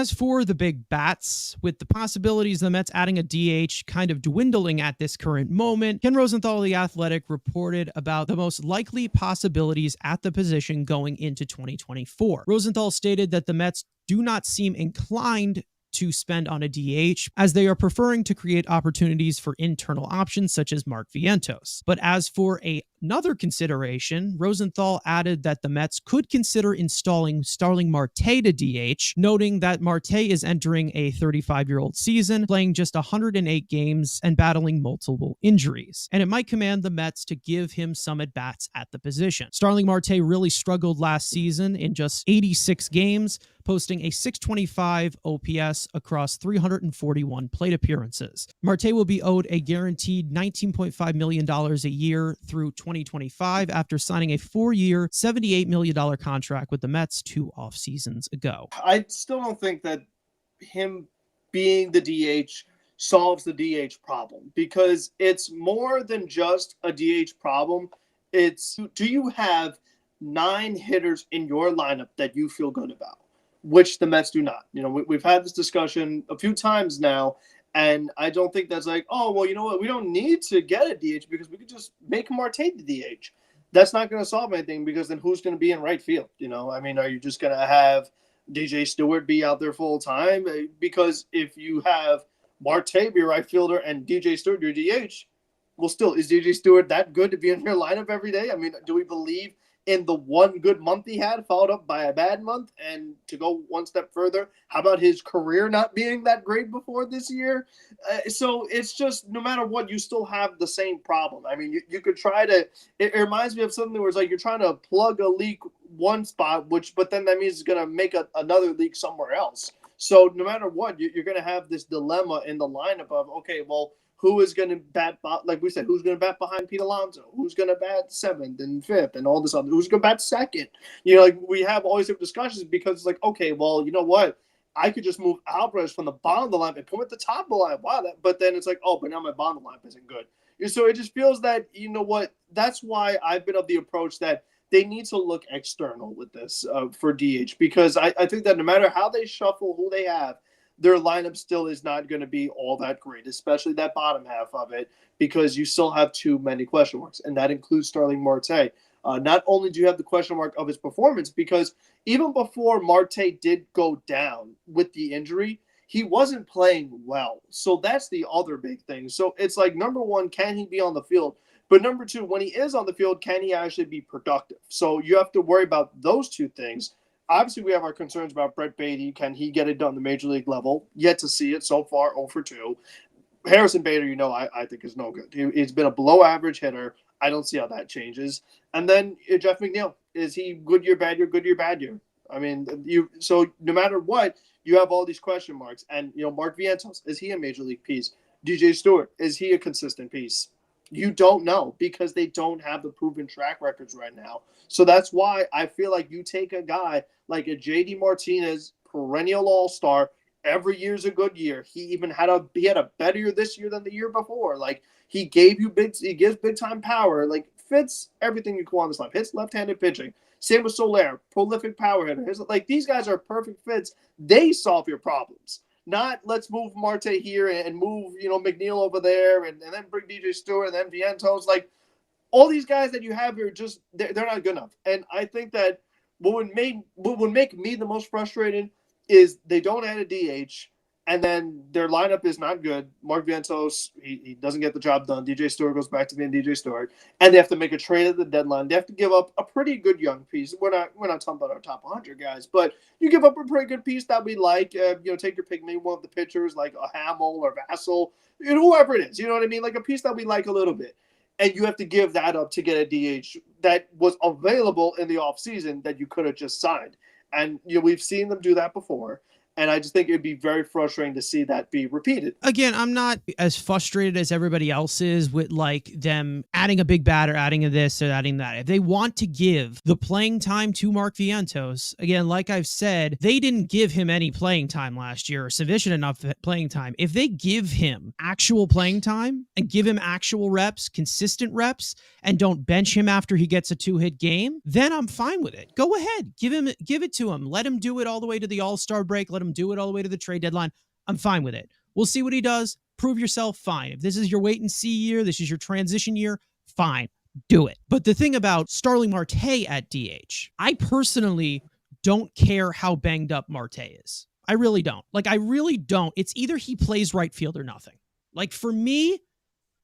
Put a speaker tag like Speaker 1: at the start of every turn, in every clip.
Speaker 1: As for the big bats, with the possibilities of the Mets adding a DH kind of dwindling at this current moment, Ken Rosenthal of The Athletic reported about the most likely possibilities at the position going into 2024. Rosenthal stated that the Mets do not seem inclined to spend on a DH, as they are preferring to create opportunities for internal options such as Mark Vientos. But as for another consideration, Rosenthal added that the Mets could consider installing Starling Marte to DH, noting that Marte is entering a 35-year-old season, playing just 108 games and battling multiple injuries, and it might command the Mets to give him some at-bats at the position. Starling Marte really struggled last season in just 86 games, posting a .625 OPS across 341 plate appearances. Marte will be owed a guaranteed $19.5 million a year through 2025 after signing a 4-year, $78 million contract with the Mets 2 off seasons ago.
Speaker 2: I still don't think that him being the DH solves the DH problem, because it's more than just a DH problem. It's, do you have 9 hitters in your lineup that you feel good about? Which the Mets do not. You know, we've had this discussion a few times now, and I don't think that's like, oh, well, you know what, we don't need to get a DH because we could just make Marte the DH. That's not going to solve anything, because then who's going to be in right field? You know, I mean, are you just going to have DJ Stewart be out there full time? Because if you have Marte be your right fielder and DJ Stewart your DH, well, still, is DJ Stewart that good to be in your lineup every day? I mean, do we believe in the one good month he had, followed up by a bad month? And to go one step further, how about his career not being that great before this year? So it's just, no matter what, you still have the same problem. I mean, you could try to, it reminds me of something where it's like you're trying to plug a leak one spot, but then that means it's going to make another leak somewhere else. So no matter what, you're going to have this dilemma in the lineup of, okay, well, who is going to bat, like we said, who's going to bat behind Pete Alonso? Who's going to bat 7th and 5th and all this other? Who's going to bat 2nd? You know, like we have always have discussions, because it's like, okay, well, you know what? I could just move Alvarez from the bottom of the lineup and put him at the top of the lineup. Wow, but then it's like, oh, but now my bottom of the lineup isn't good. So it just feels that, you know what? That's why I've been of the approach that they need to look external with this for DH, because I think that no matter how they shuffle who they have, their lineup still is not going to be all that great, especially that bottom half of it, because you still have too many question marks, and that includes Starling Marte. Not only do you have the question mark of his performance, because even before Marte did go down with the injury, he wasn't playing well. So that's the other big thing. So it's like, number one, can he be on the field? But number two, when he is on the field, can he actually be productive? So you have to worry about those two things. Obviously, we have our concerns about Brett Baty. Can he get it done at the major league level? Yet to see it so far, 0 for 2. Harrison Bader, you know, I think is no good. He's been a below-average hitter. I don't see how that changes. And then Jeff McNeil, is he good year, bad year, good year, bad year? I mean, so no matter what, you have all these question marks. And, you know, Mark Vientos, is he a major league piece? DJ Stewart, is he a consistent piece? You don't know, because they don't have the proven track records right now. So that's why I feel like you take a guy like a JD Martinez, perennial all-star, every year's a good year. He had a better year this year than the year before. Like, he gives big time power. Like, fits everything you want on this line. Hits left-handed pitching. Same with Soler, prolific power hitter. Like, these guys are perfect fits. They solve your problems. Not let's move Marte here and move, you know, McNeil over there and then bring DJ Stewart and then Vientos. Like, all these guys that you have here, just they're not good enough. And I think that what would make me the most frustrated is they don't add a DH, and then their lineup is not good. Mark Vientos, he doesn't get the job done. DJ Stewart goes back to being DJ Stewart, and they have to make a trade at the deadline. They have to give up a pretty good young piece. We're not talking about our top 100 guys, but you give up a pretty good piece that we like. You know, take your pick, maybe one of the pitchers like a Hamill or Vassell, you know, whoever it is. You know what I mean? Like a piece that we like a little bit. And you have to give that up to get a DH that was available in the offseason that you could have just signed. And, you know, we've seen them do that before. And I just think it'd be very frustrating to see that be repeated.
Speaker 1: Again, I'm not as frustrated as everybody else is with like them adding a big bat or adding a this or adding that. If they want to give the playing time to Mark Vientos, again, like I've said, they didn't give him any playing time last year or sufficient enough playing time. If they give him actual playing time and give him actual reps, consistent reps, and don't bench him after he gets a 2-hit game, then I'm fine with it. Go ahead. Give it to him. Let him do it all the way to the All-Star break. Let let him do it all the way to the trade deadline. I'm fine with it. We'll see what he does. Prove yourself, fine. If this is your wait and see year, this is your transition year, fine. Do it. But the thing about Starling Marte at DH, I personally don't care how banged up Marte is. I really don't. I really don't. It's either he plays right field or nothing. For me,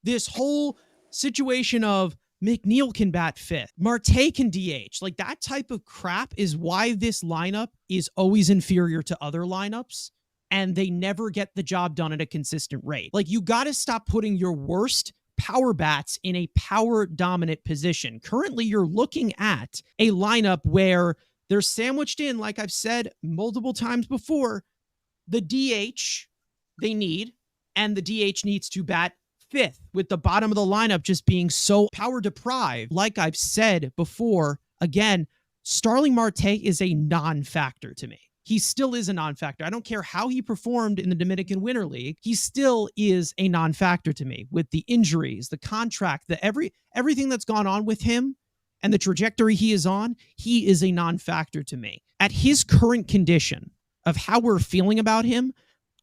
Speaker 1: this whole situation of McNeil can bat fifth, Marte can DH, that type of crap is why this lineup is always inferior to other lineups, and they never get the job done at a consistent rate. You got to stop putting your worst power bats in a power dominant position. Currently, you're looking at a lineup where they're sandwiched in, like I've said multiple times before, the DH they need, and the DH needs to bat fifth, with the bottom of the lineup just being so power deprived. Like I've said before, again, Starling Marte is a non-factor to me. He still is a non-factor. I don't care how he performed in the Dominican Winter League. He still is a non-factor to me, with the injuries, the contract, everything that's gone on with him and the trajectory he is on. He is a non-factor to me. At his current condition of how we're feeling about him,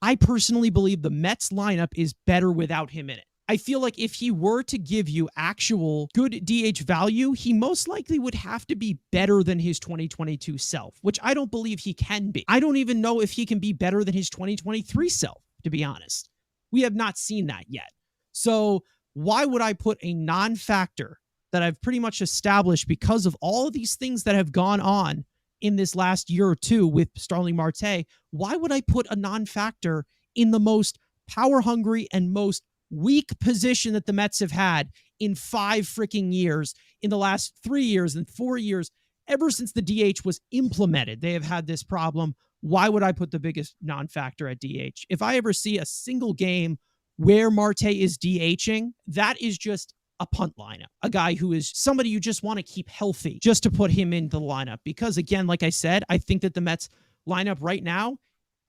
Speaker 1: I personally believe the Mets lineup is better without him in it. I feel like if he were to give you actual good DH value, he most likely would have to be better than his 2022 self, which I don't believe he can be. I don't even know if he can be better than his 2023 self, to be honest. We have not seen that yet. So why would I put a non-factor that I've pretty much established because of all of these things that have gone on in this last year or two with Starling Marte? Why would I put a non-factor in the most power-hungry and most weak position that the Mets have had in 5 freaking years, in the last 3 years and 4 years, ever since the DH was implemented? They have had this problem. Why would I put the biggest non-factor at DH? If I ever see a single game where Marte is DHing, that is just a punt lineup, a guy who is somebody you just want to keep healthy just to put him in the lineup. Because again, like I said, I think that the Mets lineup right now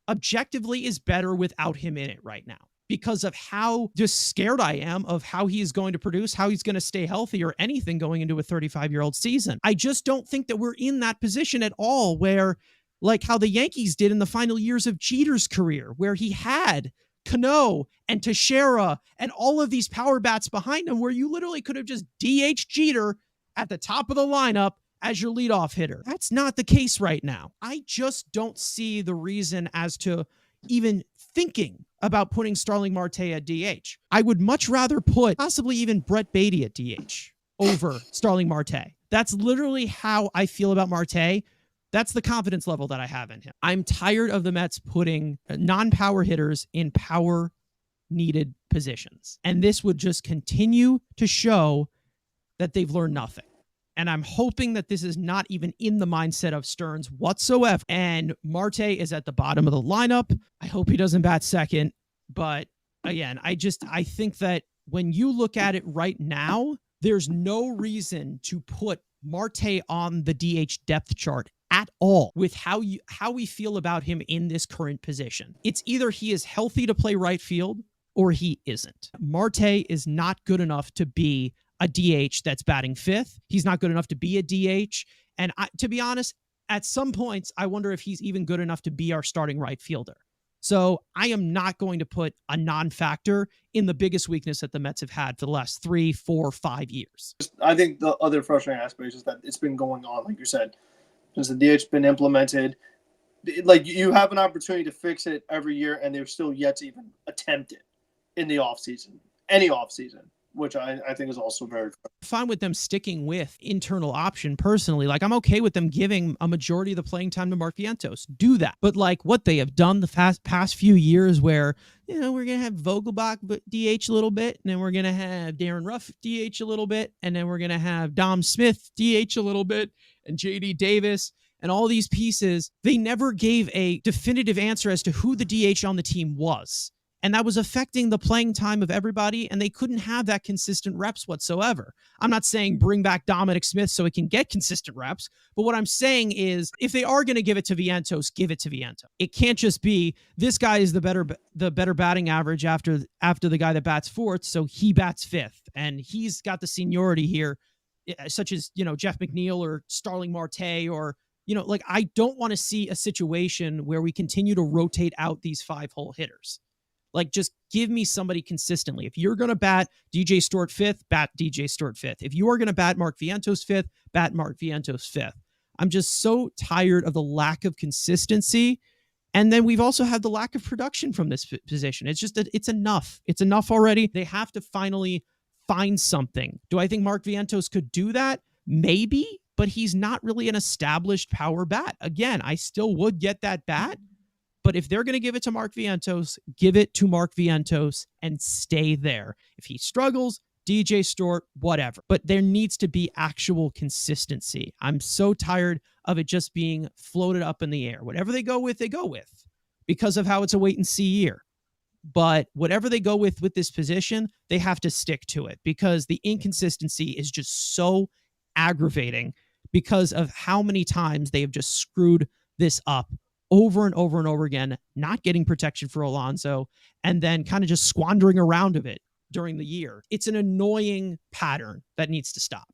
Speaker 1: objectively is better without him in it right now, because of how just scared I am of how he is going to produce, how he's going to stay healthy or anything going into a 35-year-old season. I just don't think that we're in that position at all where, like how the Yankees did in the final years of Jeter's career, where he had Cano and Teixeira and all of these power bats behind him, where you literally could have just DH Jeter at the top of the lineup as your leadoff hitter. That's not the case right now. I just don't see the reason as to even thinking about putting Starling Marte at DH. I would much rather put possibly even Brett Beatty at DH over Starling Marte. That's literally how I feel about Marte. That's the confidence level that I have in him. I'm tired of the Mets putting non-power hitters in power-needed positions. And this would just continue to show that they've learned nothing. And I'm hoping that this is not even in the mindset of Stearns whatsoever. And Marte is at the bottom of the lineup. I hope he doesn't bat second. But again, I think that when you look at it right now, there's no reason to put Marte on the DH depth chart at all with how we feel about him in this current position. It's either he is healthy to play right field or he isn't. Marte is not good enough to be a DH that's batting fifth. He's not good enough to be a DH. And to be honest, at some points, I wonder if he's even good enough to be our starting right fielder. So I am not going to put a non-factor in the biggest weakness that the Mets have had for the last 3, 4, 5 years.
Speaker 2: I think the other frustrating aspect is that it's been going on, like you said, since the DH's been implemented. Like, you have an opportunity to fix it every year, and they're still yet to even attempt it in the offseason, any offseason, which I think is also very
Speaker 1: fine with them sticking with internal option personally. Like, I'm okay with them giving a majority of the playing time to Mark Vientos. Do that. But like what they have done the past few years where, we're going to have Vogelbach DH a little bit, and then we're going to have Darren Ruff DH a little bit, and then we're going to have Dom Smith DH a little bit, and JD Davis and all these pieces. They never gave a definitive answer as to who the DH on the team was. And that was affecting the playing time of everybody, and they couldn't have that consistent reps whatsoever. I'm not saying bring back Dominic Smith so he can get consistent reps, but what I'm saying is if they are going to give it to Vientos, give it to Vientos. It can't just be this guy is the better batting average after the guy that bats fourth, so he bats fifth, and he's got the seniority here, such as Jeff McNeil or Starling Marte or Like I don't want to see a situation where we continue to rotate out these 5-hole hitters. Like, just give me somebody consistently. If you're going to bat DJ Stewart fifth, bat DJ Stewart fifth. If you are going to bat Mark Vientos fifth, bat Mark Vientos fifth. I'm just so tired of the lack of consistency. And then we've also had the lack of production from this position. It's just that it's enough. It's enough already. They have to finally find something. Do I think Mark Vientos could do that? Maybe, but he's not really an established power bat. Again, I still would get that bat. But if they're going to give it to Mark Vientos, give it to Mark Vientos and stay there. If he struggles, DJ Stewart, whatever. But there needs to be actual consistency. I'm so tired of it just being floated up in the air. Whatever they go with because of how it's a wait and see year. But whatever they go with this position, they have to stick to it because the inconsistency is just so aggravating because of how many times they have just screwed this up over and over and over again, not getting protection for Alonso, and then kind of just squandering around of it during the year. It's an annoying pattern that needs to stop.